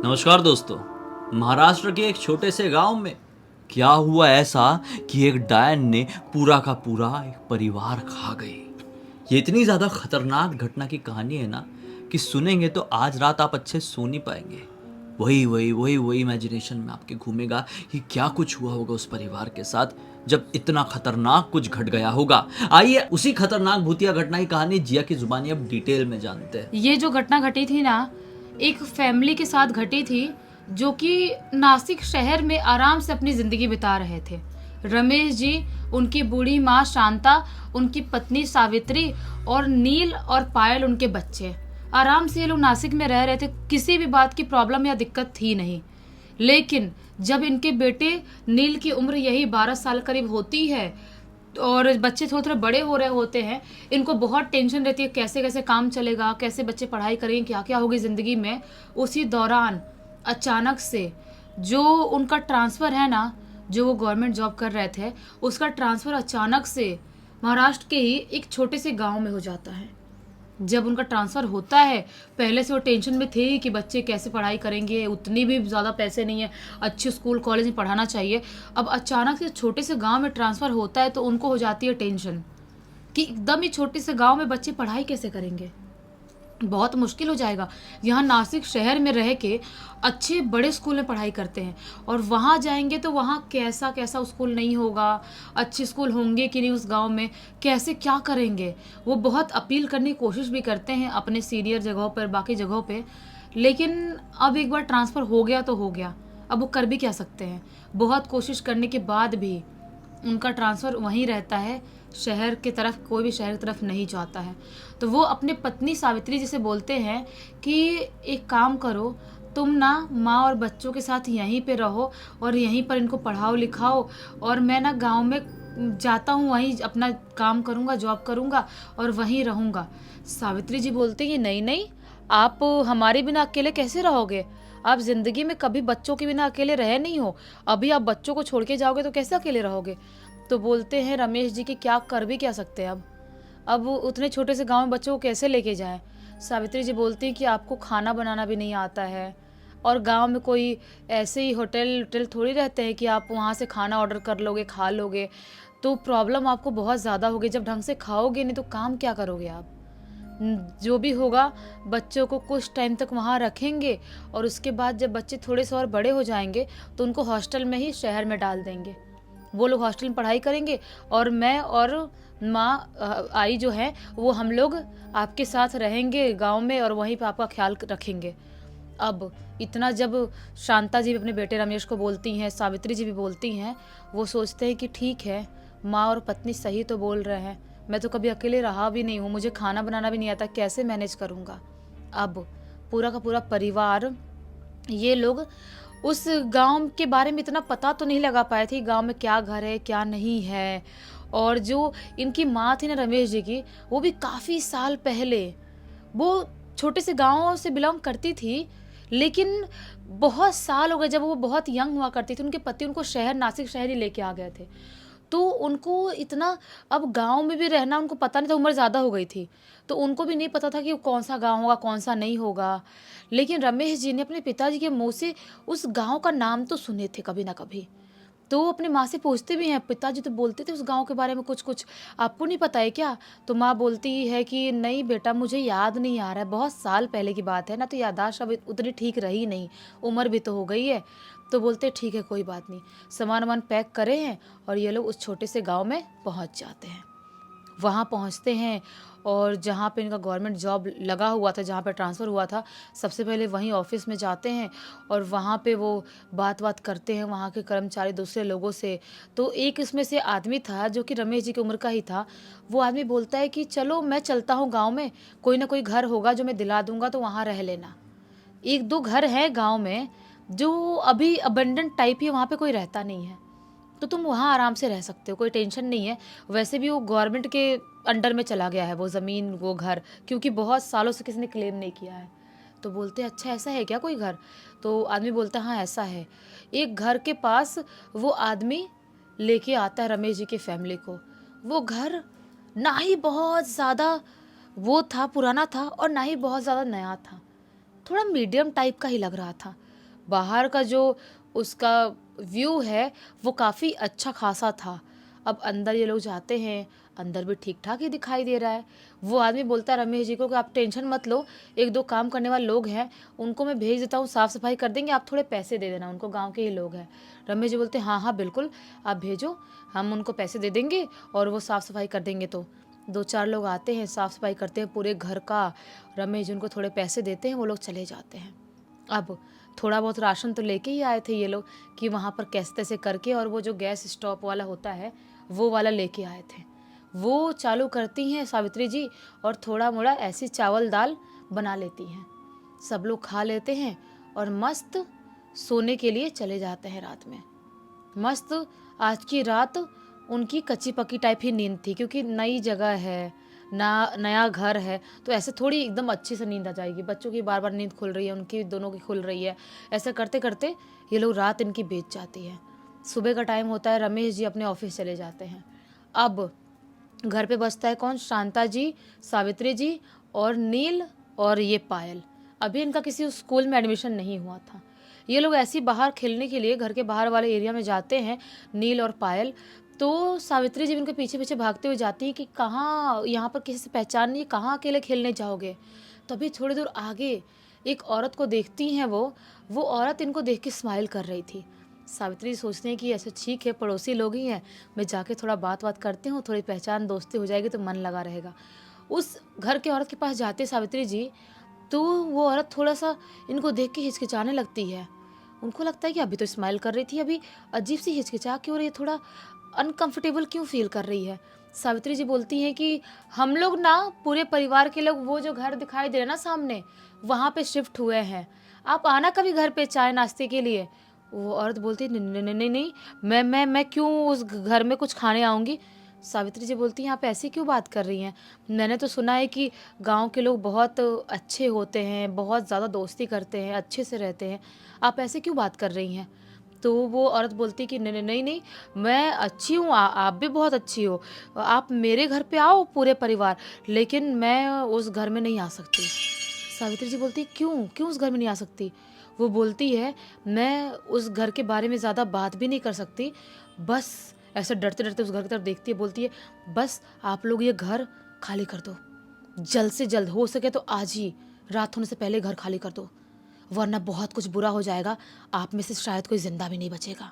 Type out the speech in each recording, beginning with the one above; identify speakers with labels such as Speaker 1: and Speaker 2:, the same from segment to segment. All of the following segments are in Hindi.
Speaker 1: नमस्कार दोस्तों। महाराष्ट्र के एक छोटे से गांव में क्या हुआ ऐसा कि एक डायन ने पूरा का पूरा एक परिवार खा गई। ये इतनी ज़्यादा खतरनाक घटना की कहानी है ना कि सुनेंगे तो आज रात आप अच्छे सो नहीं पाएंगे। वही इमेजिनेशन में आपके घूमेगा कि क्या कुछ हुआ होगा उस परिवार के साथ जब इतना खतरनाक कुछ घट गया होगा। आइए उसी खतरनाक भूतिया घटना की कहानी जिया की जुबानी अब डिटेल में जानते हैं।
Speaker 2: ये जो घटना घटी थी ना, एक फैमिली के साथ घटी थी जो कि नासिक शहर में आराम से अपनी ज़िंदगी बिता रहे थे। रमेश जी, उनकी बूढ़ी माँ शांता, उनकी पत्नी सावित्री और नील और पायल उनके बच्चे। आराम से ये लोग नासिक में रह रहे थे, किसी भी बात की प्रॉब्लम या दिक्कत थी नहीं। लेकिन जब इनके बेटे नील की उम्र यही 12 साल करीब होती है और बच्चे थोड़े थोड़े बड़े हो रहे होते हैं, इनको बहुत टेंशन रहती है कैसे कैसे काम चलेगा, कैसे बच्चे पढ़ाई करेंगे, क्या क्या होगी ज़िंदगी में। उसी दौरान अचानक से जो उनका ट्रांसफ़र है ना, जो वो गवर्नमेंट जॉब कर रहे थे, उसका ट्रांसफ़र अचानक से महाराष्ट्र के ही एक छोटे से गांव में हो जाता है। जब उनका ट्रांसफ़र होता है, पहले से वो टेंशन में थे कि बच्चे कैसे पढ़ाई करेंगे, उतनी भी ज़्यादा पैसे नहीं है, अच्छे स्कूल कॉलेज में पढ़ाना चाहिए। अब अचानक से छोटे से गांव में ट्रांसफ़र होता है तो उनको हो जाती है टेंशन कि एकदम ही छोटे से गांव में बच्चे पढ़ाई कैसे करेंगे, बहुत मुश्किल हो जाएगा। यहाँ नासिक शहर में रह के अच्छे बड़े स्कूल में पढ़ाई करते हैं और वहाँ जाएंगे तो वहाँ कैसा कैसा स्कूल नहीं होगा, अच्छे स्कूल होंगे कि नहीं उस गांव में, कैसे क्या करेंगे। वो बहुत अपील करने की कोशिश भी करते हैं अपने सीनियर जगहों पर, बाकी जगहों पे। लेकिन अब एक बार ट्रांसफ़र हो गया तो हो गया, अब वो कर भी क्या सकते हैं। बहुत कोशिश करने के बाद भी उनका ट्रांसफ़र वहीं रहता है, शहर की तरफ, कोई भी शहर की तरफ नहीं जाता है। तो वो अपने पत्नी सावित्री जी से बोलते हैं कि एक काम करो, तुम ना माँ और बच्चों के साथ यहीं पे रहो और यहीं पर इनको पढ़ाओ लिखाओ, और मैं ना गांव में जाता हूँ, वहीं अपना काम करूँगा, जॉब करूँगा और वहीं रहूँगा। सावित्री जी बोलती हैं नहीं नहीं, आप हमारे बिना अकेले कैसे रहोगे, आप ज़िंदगी में कभी बच्चों के बिना अकेले रहे नहीं हो, अभी आप बच्चों को छोड़ के जाओगे तो कैसे अकेले रहोगे। तो बोलते हैं रमेश जी कि क्या कर भी क्या सकते हैं अब उतने छोटे से गांव में बच्चों को कैसे लेके जाएं। सावित्री जी बोलती हैं कि आपको खाना बनाना भी नहीं आता है, और गांव में कोई ऐसे ही होटल थोड़ी रहते हैं कि आप वहाँ से खाना ऑर्डर कर लोगे, खा लोगे, तो प्रॉब्लम आपको बहुत ज़्यादा होगी। जब ढंग से खाओगे नहीं तो काम क्या करोगे आप। जो भी होगा, बच्चों को कुछ टाइम तक वहाँ रखेंगे और उसके बाद जब बच्चे थोड़े से और बड़े हो जाएंगे तो उनको हॉस्टल में ही शहर में डाल देंगे, वो लोग हॉस्टल में पढ़ाई करेंगे और मैं और माँ आई जो है वो हम लोग आपके साथ रहेंगे गांव में और वहीं पे आपका ख्याल रखेंगे। अब इतना जब शांता जी भी अपने बेटे रमेश को बोलती हैं, सावित्री जी भी बोलती हैं, वो सोचते हैं कि ठीक है, माँ और पत्नी सही तो बोल रहे हैं, मैं तो कभी अकेले रहा भी नहीं हूँ, मुझे खाना बनाना भी नहीं आता, कैसे मैनेज करूँगा। अब पूरा का पूरा परिवार, ये लोग उस गांव के बारे में इतना पता तो नहीं लगा पाए थे, गांव में क्या घर है क्या नहीं है। और जो इनकी माँ थी ना रमेश जी की, वो भी काफ़ी साल पहले वो छोटे से गांव से बिलोंग करती थी, लेकिन बहुत साल हो गए, जब वो बहुत यंग हुआ करती थी, उनके पति उनको शहर, नासिक शहर ही लेके आ गए थे। तो उनको इतना, अब गांव में भी रहना उनको पता नहीं था, उम्र ज़्यादा हो गई थी तो उनको भी नहीं पता था कि कौन सा गांव होगा कौन सा नहीं होगा। लेकिन रमेश जी ने अपने पिताजी के मुंह से उस गांव का नाम तो सुने थे कभी ना कभी, तो वो अपनी माँ से पूछते भी हैं, पिताजी तो बोलते थे उस गांव के बारे में कुछ कुछ, आपको नहीं पता है क्या। तो माँ बोलती है कि नहीं बेटा, मुझे याद नहीं आ रहा है, बहुत साल पहले की बात है ना, तो याददाश्त अब उतनी ठीक रही नहीं, उम्र भी तो हो गई है। तो बोलते ठीक है कोई बात नहीं, सामान वामान पैक करे हैं और ये लोग उस छोटे से गांव में पहुंच जाते हैं। वहाँ पहुँचते हैं और जहाँ पे इनका गवर्नमेंट जॉब लगा हुआ था, जहाँ पे ट्रांसफ़र हुआ था, सबसे पहले वहीं ऑफिस में जाते हैं और वहाँ पे वो बात करते हैं वहाँ के कर्मचारी दूसरे लोगों से। तो एक इसमें से आदमी था जो कि रमेश जी की उम्र का ही था। वो आदमी बोलता है कि चलो मैं चलता हूँ गाँव में, कोई ना कोई घर होगा जो मैं दिला दूँगा, तो वहाँ रह लेना। एक दो घर हैं गाँव में जो अभी अबेंडन टाइप ही, वहाँ पे कोई रहता नहीं है, तो तुम वहाँ आराम से रह सकते हो, कोई टेंशन नहीं है। वैसे भी वो गवर्नमेंट के अंडर में चला गया है वो ज़मीन, वो घर, क्योंकि बहुत सालों से किसी ने क्लेम नहीं किया है। तो बोलते हैं अच्छा ऐसा है क्या कोई घर। तो आदमी बोलता है हाँ ऐसा है। एक घर के पास वो आदमी लेके आता है रमेश जी की फैमिली को। वो घर ना ही बहुत ज़्यादा वो था, पुराना था, और ना ही बहुत ज़्यादा नया था, थोड़ा मीडियम टाइप का ही लग रहा था। बाहर का जो उसका व्यू है वो काफ़ी अच्छा खासा था। अब अंदर ये लोग जाते हैं, अंदर भी ठीक ठाक ही दिखाई दे रहा है। वो आदमी बोलता है रमेश जी को कि आप टेंशन मत लो, एक दो काम करने वाले लोग हैं, उनको मैं भेज देता हूँ, साफ़ सफाई कर देंगे, आप थोड़े पैसे दे देना उनको, गांव के ही लोग हैं। रमेश जी बोलते हैं हाँ हाँ बिल्कुल, आप भेजो, हम उनको पैसे दे देंगे और वो साफ़ सफाई कर देंगे। तो दो चार लोग आते हैं, साफ़ सफाई करते हैं पूरे घर का। रमेश जी उनको थोड़े पैसे देते हैं, वो लोग चले जाते हैं। अब थोड़ा बहुत राशन तो लेके ही आए थे ये लोग कि वहाँ पर कैसे तैसे करके, और वो जो गैस स्टोव वाला होता है वो वाला लेके आए थे। वो चालू करती हैं सावित्री जी और थोड़ा मोड़ा ऐसी चावल दाल बना लेती हैं। सब लोग खा लेते हैं और मस्त सोने के लिए चले जाते हैं रात में। मस्त आज की रात उनकी कच्ची पक्की टाइप ही नींद थी, क्योंकि नई जगह है ना, नया घर है, तो ऐसे थोड़ी एकदम अच्छी से नींद आ जाएगी। बच्चों की बार बार नींद खुल रही है, उनकी दोनों की खुल रही है, ऐसे करते करते ये लोग रात इनकी बीत जाती है। सुबह का टाइम होता है, रमेश जी अपने ऑफिस चले जाते हैं। अब घर पे बचता है कौन? शांता जी, सावित्री जी और नील और ये पायल। अभी इनका किसी स्कूल में एडमिशन नहीं हुआ था। ये लोग ऐसे ही बाहर खेलने के लिए घर के बाहर वाले एरिया में जाते हैं, नील और पायल। तो सावित्री जी उनके पीछे पीछे भागते हुए जाती है कि कहाँ, यहाँ पर किसी से पहचान नहीं, कहाँ अकेले खेलने जाओगे। तभी थोड़ी दूर आगे एक औरत को देखती हैं वो औरत इनको देख के स्माइल कर रही थी। सावित्री सोचते हैं कि ऐसे ठीक है, पड़ोसी लोग ही हैं, मैं जाके थोड़ा बात करती हूँ, थोड़ी पहचान दोस्ती हो जाएगी तो मन लगा रहेगा। उस घर के औरत के पास जाते सावित्री जी, तो वो औरत थोड़ा सा इनको देख के हिचकिचाने लगती है। उनको लगता है कि अभी तो स्माइल कर रही थी, अभी अजीब सी हिचकिचा क्यों रही है, थोड़ा अनकंफर्टेबल क्यों फील कर रही है। सावित्री जी बोलती हैं कि हम लोग ना पूरे परिवार के लोग वो जो घर दिखाई दे रहा है ना सामने, वहाँ पे शिफ्ट हुए हैं, आप आना कभी घर पे चाय नाश्ते के लिए। वो औरत बोलती है नहीं नहीं नहीं नहीं, मैं क्यों उस घर में कुछ खाने आऊँगी। सावित्री जी बोलती हैं आप ऐसी क्यों बात कर रही हैं, मैंने तो सुना है कि गांव के लोग बहुत अच्छे होते हैं, बहुत ज़्यादा दोस्ती करते हैं, अच्छे से रहते हैं, आप ऐसे क्यों बात कर रही हैं। तो वो औरत बोलती कि नहीं नहीं नहीं नहीं, मैं अच्छी हूँ, आप भी बहुत अच्छी हो, आप मेरे घर पे आओ पूरे परिवार, लेकिन मैं उस घर में नहीं आ सकती। सावित्री जी बोलती क्यों क्यों उस घर में नहीं आ सकती। वो बोलती है मैं उस घर के बारे में ज़्यादा बात भी नहीं कर सकती, बस ऐसे डरते डरते उस घर की तरफ देखती है, बोलती है बस आप लोग ये घर खाली कर दो, जल्द से जल्द, हो सके तो आज ही, रात होने से पहले घर खाली कर दो, वरना बहुत कुछ बुरा हो जाएगा, आप में से शायद कोई जिंदा भी नहीं बचेगा।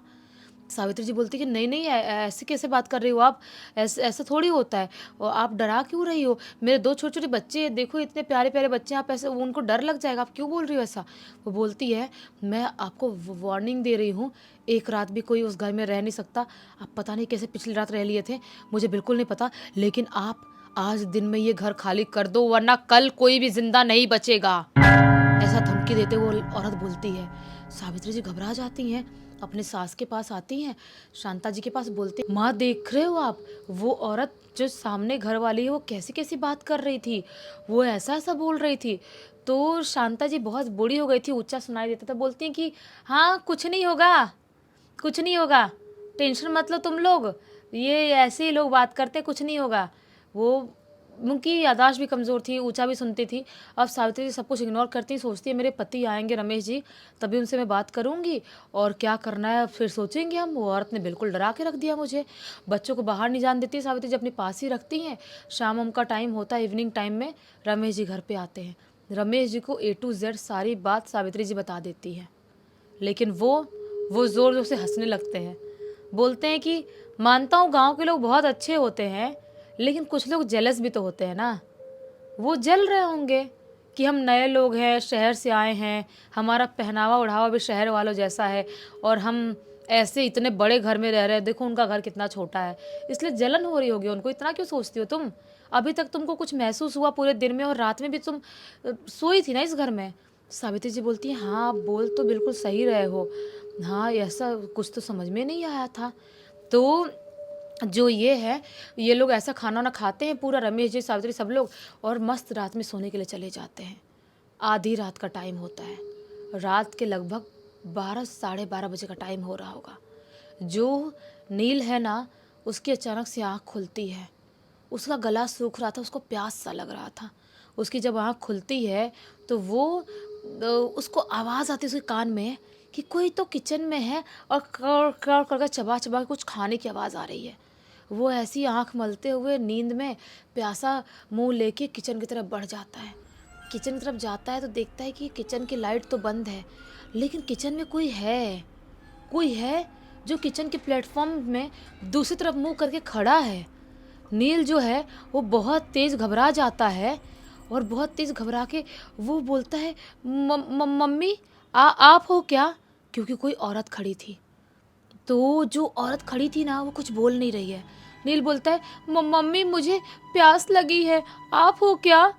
Speaker 2: सावित्री जी बोलती कि नहीं नहीं, ऐसे कैसे बात कर रही हो आप, ऐसे ऐसा थोड़ी होता है, और आप डरा क्यों रही हो, मेरे दो छोटे छोटे बच्चे हैं, देखो इतने प्यारे प्यारे बच्चे, आप ऐसे, उनको डर लग जाएगा, आप क्यों बोल रही हो ऐसा। वो बोलती है मैं आपको वार्निंग दे रही हूँ, एक रात भी कोई उस घर में रह नहीं सकता, आप पता नहीं कैसे पिछली रात रह लिए थे, मुझे बिल्कुल नहीं पता, लेकिन आप आज दिन में ये घर खाली कर दो, वरना कल कोई भी जिंदा नहीं बचेगा, ऐसा धमकी देते वो औरत बोलती है। सावित्री जी घबरा जाती हैं, अपने सास के पास आती हैं, शांता जी के पास बोलती माँ देख रहे हो आप, वो औरत जो सामने घर वाली है वो कैसी कैसी बात कर रही थी, वो ऐसा ऐसा बोल रही थी। तो शांता जी बहुत बूढ़ी हो गई थी, ऊंचा सुनाई देता था, बोलती हैं कि हाँ कुछ नहीं होगा, कुछ नहीं होगा, टेंशन मत लो तुम लोग, ये ऐसे ही लोग बात करते, कुछ नहीं होगा। वो उनकी यादाश्त भी कमज़ोर थी, ऊंचा भी सुनती थी। अब सावित्री जी सब कुछ इग्नोर करती, सोचती है मेरे पति आएंगे रमेश जी, तभी उनसे मैं बात करूंगी और क्या करना है फिर सोचेंगे हम। वो औरत ने बिल्कुल डरा के रख दिया मुझे, बच्चों को बाहर नहीं जान देती, सावित्री जी अपने पास ही रखती हैं। शाम उम का टाइम होता है, इवनिंग टाइम में रमेश जी घर पर आते हैं। रमेश जी को A to Z सारी बात सावित्री जी बता देती है, लेकिन वो ज़ोर ज़ोर से हंसने लगते हैं, बोलते हैं कि मानता हूँ गांव के लोग बहुत अच्छे होते हैं, लेकिन कुछ लोग जेलस भी तो होते हैं ना, वो जल रहे होंगे कि हम नए लोग हैं, शहर से आए हैं, हमारा पहनावा ओढ़ावा भी शहर वालों जैसा है, और हम ऐसे इतने बड़े घर में रह रहे हैं, देखो उनका घर कितना छोटा है, इसलिए जलन हो रही होगी उनको। इतना क्यों सोचती हो तुम, अभी तक तुमको कुछ महसूस हुआ पूरे दिन में, और रात में भी तुम सोई थी ना इस घर में। सावित्री जी बोलती है हाँ आप बोल तो बिल्कुल सही रहे हो, हाँ ऐसा कुछ तो समझ में नहीं आया था। तो जो ये है, ये लोग ऐसा खाना वाना खाते हैं पूरा, रमेश जी सावित्री सब लोग, और मस्त रात में सोने के लिए चले जाते हैं। आधी रात का टाइम होता है, रात के लगभग 12 साढ़े 12 बजे का टाइम हो रहा होगा। जो नील है ना, उसकी अचानक से आँख खुलती है, उसका गला सूख रहा था, उसको प्यास सा लग रहा था। उसकी जब आँख खुलती है तो वो उसको आवाज़ आती है उसके कान में कि कोई तो किचन में है और कर कर कर चबा चबा के कुछ खाने की आवाज़ आ रही है। वो ऐसी आंख मलते हुए नींद में प्यासा मुंह लेके किचन की तरफ बढ़ जाता है। किचन की तरफ जाता है तो देखता है कि किचन की लाइट तो बंद है, लेकिन किचन में कोई है जो किचन के प्लेटफॉर्म में दूसरी तरफ मुंह करके खड़ा है। नील जो है वो बहुत तेज़ घबरा जाता है और बहुत तेज़ घबरा के वो बोलता है, मम्मी आप हो क्या? क्योंकि कोई औरत खड़ी थी। तो जो औरत खड़ी थी ना वो कुछ बोल नहीं रही है। नील बोलता है, मम्मी मुझे प्यास लगी है, आप हो क्या?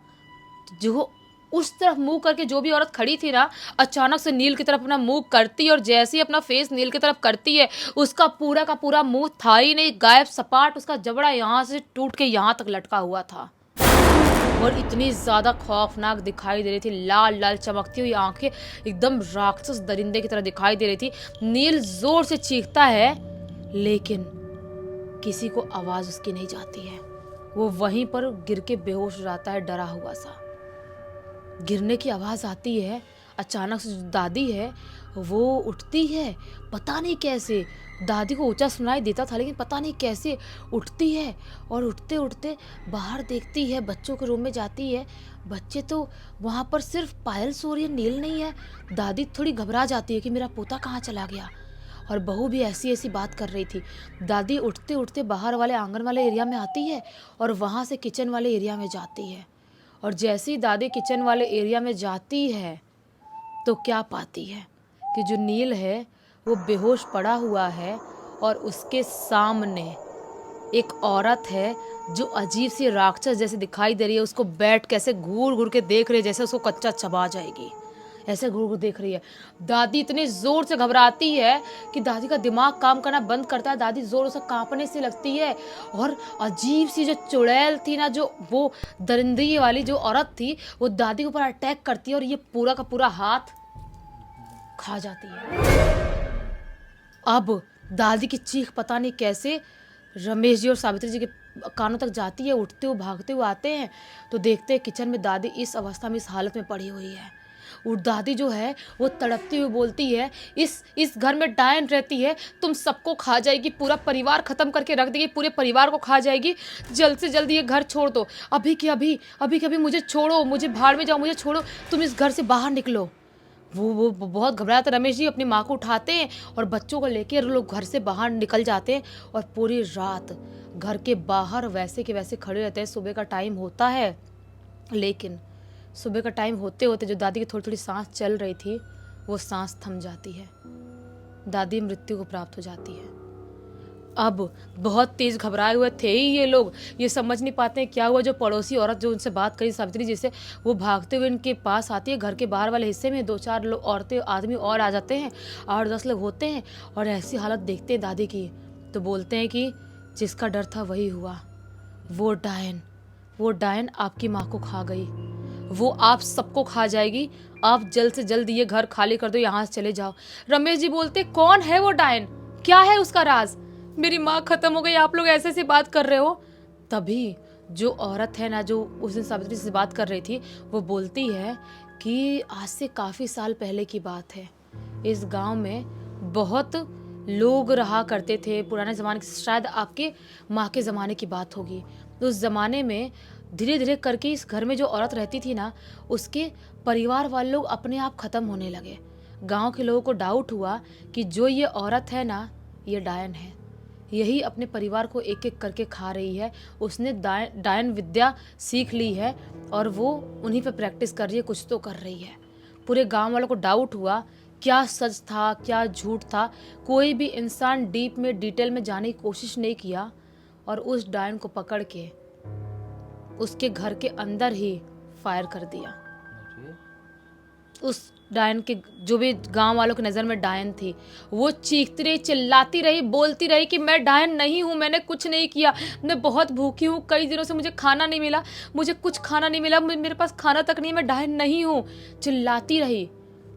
Speaker 2: जो उस तरफ मुंह करके जो भी औरत खड़ी थी ना, अचानक से नील की तरफ अपना मुंह करती है और जैसे ही अपना फेस नील की तरफ करती है, उसका पूरा का पूरा मुंह था ही नहीं, गायब सपाट। उसका जबड़ा यहाँ से टूट के यहाँ तक लटका हुआ था और इतनी ज़्यादा खौफनाक दिखाई दे रही थी। लाल लाल चमकती हुई आंखें एकदम राक्षस दरिंदे की तरह दिखाई दे रही थी। नील जोर से चीखता है, लेकिन किसी को आवाज़ उसकी नहीं जाती है। वो वहीं पर गिर के बेहोश हो जाता है, डरा हुआ सा। गिरने की आवाज़ आती है। अचानक से जो दादी है वो उठती है, पता नहीं कैसे। दादी को ऊंचा सुनाई देता था, लेकिन पता नहीं कैसे उठती है और उठते उठते बाहर देखती है, बच्चों के रूम में जाती है। बच्चे तो वहाँ पर सिर्फ पायल सो रही है, नील नहीं है। दादी थोड़ी घबरा जाती है कि मेरा पोता कहाँ चला गया, और बहू भी ऐसी ऐसी बात कर रही थी। दादी उठते उठते बाहर वाले आंगन वाले एरिया में आती है और वहाँ से किचन वाले एरिया में जाती है। और जैसे ही दादी किचन वाले एरिया में जाती है तो क्या पाती है कि जो नील है वो बेहोश पड़ा हुआ है और उसके सामने एक औरत है जो अजीब सी राक्षस जैसे दिखाई दे रही है। उसको बैठ कैसे घूर घूर के देख रही है, जैसे उसको कच्चा चबा जाएगी, ऐसे घूर घूर देख रही है। दादी इतने जोर से घबराती है कि दादी का दिमाग काम करना बंद करता है। दादी जोर से कांपने से लगती है और अजीब सी जो चुड़ैल थी ना, जो वो दरिंदगी वाली जो औरत थी, वो दादी के ऊपर अटैक करती है और ये पूरा का पूरा हाथ खा जाती है। अब दादी की चीख पता नहीं कैसे रमेश जी और सावित्री जी के कानों तक जाती है। उठते हुए भागते हुए आते हैं तो देखते हैं किचन में दादी इस अवस्था में, इस हालत में पड़ी हुई है। और दादी जो है वो तड़पती हुई बोलती है, इस घर में डायन रहती है, तुम सबको खा जाएगी, पूरा परिवार ख़त्म करके रख देगी, पूरे परिवार को खा जाएगी। जल्द से जल्द ये घर छोड़ दो, अभी के अभी मुझे छोड़ो, मुझे भाड़ में जाओ, मुझे छोड़ो, तुम इस घर से बाहर निकलो। वो बहुत घबराया था। रमेश जी अपनी माँ को उठाते हैं और बच्चों को लेकर लोग घर से बाहर निकल जाते हैं और पूरी रात घर के बाहर वैसे के वैसे खड़े रहते हैं। सुबह का टाइम होता है, लेकिन सुबह का टाइम होते होते जो दादी की थोड़ी थोड़ी सांस चल रही थी वो सांस थम जाती है। दादी मृत्यु को प्राप्त हो जाती है। अब बहुत तेज घबराए हुए थे ही ये लोग, ये समझ नहीं पाते हैं क्या हुआ। जो पड़ोसी औरत जो उनसे बात करी सावित्री जी से, वो भागते हुए इनके पास आती है। घर के बाहर वाले हिस्से में 2-4 लोग औरतें आदमी और आ जाते हैं, 8-10 लोग होते हैं और ऐसी हालत देखते हैं दादी की तो बोलते हैं कि जिसका डर था वही हुआ। वो डायन आपकी माँ को खा गई, वो आप सबको खा जाएगी। आप जल्द से जल्द ये घर खाली कर दो, यहाँ से चले जाओ। रमेश जी बोलते, कौन है वो डायन, क्या है उसका राज? मेरी माँ खत्म हो गई, आप लोग ऐसे ऐसी बात कर रहे हो। तभी जो औरत है ना, जो उस दिन सावित्री से बात कर रही थी, वो बोलती है कि आज से काफ़ी साल पहले की बात है। इस गांव में बहुत लोग रहा करते थे पुराने ज़माने के, शायद आपके माँ के ज़माने की बात होगी। उस ज़माने में धीरे धीरे करके इस घर में जो औरत रहती थी ना, उसके परिवार वाले लोग अपने आप ख़त्म होने लगे। गांव के लोगों को डाउट हुआ कि जो ये औरत है ना, ये डायन है, यही अपने परिवार को एक एक करके खा रही है। उसने डायन विद्या सीख ली है और वो उन्हीं पे प्रैक्टिस कर रही है, कुछ तो कर रही है। पूरे गांव वालों को डाउट हुआ, क्या सच था क्या झूठ था। कोई भी इंसान डीप में डिटेल में जाने की कोशिश नहीं किया और उस डायन को पकड़ के उसके घर के अंदर ही फायर कर दिया। उस डायन के, जो भी गांव वालों की नज़र में डायन थी, वो चीखती रही, चिल्लाती रही, बोलती रही कि मैं डायन नहीं हूँ, मैंने कुछ नहीं किया, मैं बहुत भूखी हूँ, कई दिनों से मुझे खाना नहीं मिला, मुझे कुछ खाना नहीं मिला, मेरे पास खाना तक नहीं है, मैं डायन नहीं हूँ। चिल्लाती रही,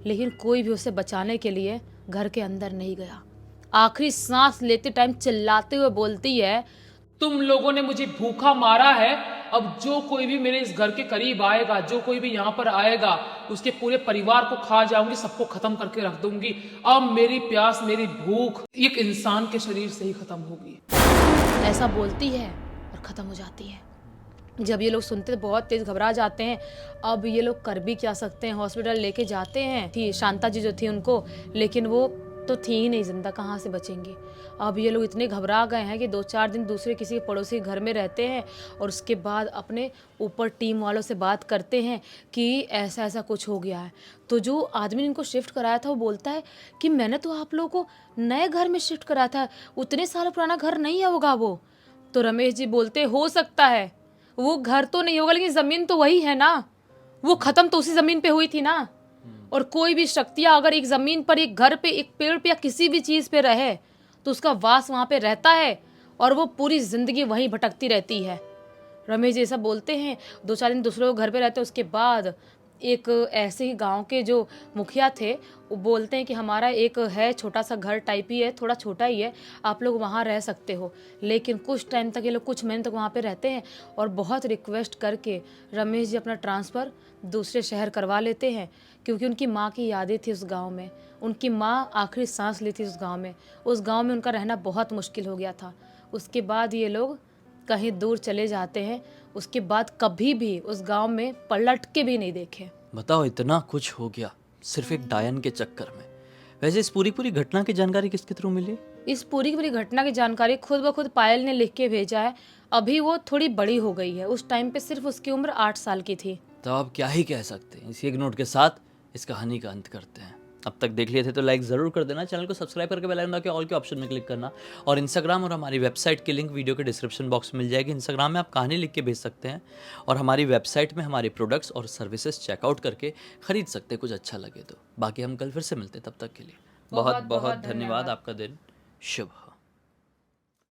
Speaker 2: लेकिन कोई भी उसे बचाने के लिए घर के अंदर नहीं गया। आखिरी सांस लेते टाइम चिल्लाते हुए बोलती है, तुम लोगों ने मुझे भूखा मारा है,
Speaker 3: अब जो कोई भी मेरे इस घर के करीब आएगा, जो कोई भी यहाँ पर आएगा, उसके पूरे परिवार को खा जाऊंगी, सबको खत्म करके रख दूंगी। अब मेरी प्यास, मेरी भूख एक इंसान के शरीर से ही खत्म होगी।
Speaker 2: ऐसा बोलती है और ख़त्म हो जाती है। जब ये लोग सुनते हैं बहुत तेज़ घबरा जाते हैं। अब ये लोग कर भी क्या सकते हैं, हॉस्पिटल लेके जाते हैं। थी शांता जी जो थी उनको, लेकिन वो तो थी ही नहीं जिंदा, कहाँ से बचेंगी। अब ये लोग इतने घबरा गए हैं कि 2-4 दिन दूसरे किसी पड़ोसी के घर में रहते हैं और उसके बाद अपने ऊपर टीम वालों से बात करते हैं कि ऐसा ऐसा कुछ हो गया है। तो जो आदमी ने इनको शिफ्ट कराया था वो बोलता है कि मैंने तो आप लोगों को नए घर में शिफ्ट कराया था, उतने साल पुराना घर नहीं होगा वो। तो रमेश जी बोलते हो सकता है, वो घर तो नहीं होगा लेकिन ज़मीन तो वही है ना, वो ख़त्म तो उसी ज़मीन पे हुई थी ना। और कोई भी शक्तियाँ अगर एक ज़मीन पर, एक घर पे, एक पेड़ पे या किसी भी चीज़ पे रहे तो उसका वास वहाँ पे रहता है और वो पूरी ज़िंदगी वहीं भटकती रहती है। रमेश जी ऐसा बोलते हैं। 2-4 दिन दूसरों के घर पे रहते हैं। उसके बाद एक ऐसे ही गांव के जो मुखिया थे वो बोलते हैं कि हमारा एक है छोटा सा घर टाइप ही है, थोड़ा छोटा ही है, आप लोग वहाँ रह सकते हो। लेकिन कुछ टाइम तक ये लोग, कुछ महीने तक वहाँ पे रहते हैं और बहुत रिक्वेस्ट करके रमेश जी अपना ट्रांसफ़र दूसरे शहर करवा लेते हैं, क्योंकि उनकी माँ की यादें थी उस गाँव में। उनकी माँ आखिरी सांस ली थी उस गाँव में। उस गाँव में उनका रहना बहुत मुश्किल हो गया था। उसके बाद ये लोग कहीं दूर चले जाते हैं। उसके बाद कभी भी उस गांव में पलट के भी नहीं देखे।
Speaker 1: बताओ, इतना कुछ हो गया सिर्फ एक डायन के चक्कर में। वैसे इस पूरी घटना की जानकारी किसके थ्रू मिली?
Speaker 2: इस पूरी की पूरी घटना की जानकारी खुद ब खुद पायल ने लिख के भेजा है। अभी वो थोड़ी बड़ी हो गई है, उस टाइम पे सिर्फ उसकी उम्र 8 साल की थी।
Speaker 1: तो अब क्या ही कह सकते हैं। इसी एक नोट के साथ इस कहानी का अंत करते हैं। अब तक देख लिए थे तो लाइक ज़रूर कर देना, चैनल को सब्सक्राइब करके बेल आइकन दबा के ऑल के ऑप्शन में क्लिक करना। और इंस्टाग्राम और हमारी वेबसाइट की लिंक वीडियो के डिस्क्रिप्शन बॉक्स में मिल जाएगी। इंस्टाग्राम में आप कहानी लिख के भेज सकते हैं और हमारी वेबसाइट में हमारे प्रोडक्ट्स और सर्विसेज चेकआउट करके खरीद सकते हैं, कुछ अच्छा लगे तो। बाकी हम कल फिर से मिलते हैं, तब तक के लिए बहुत बहुत धन्यवाद। आपका दिन शुभ हो।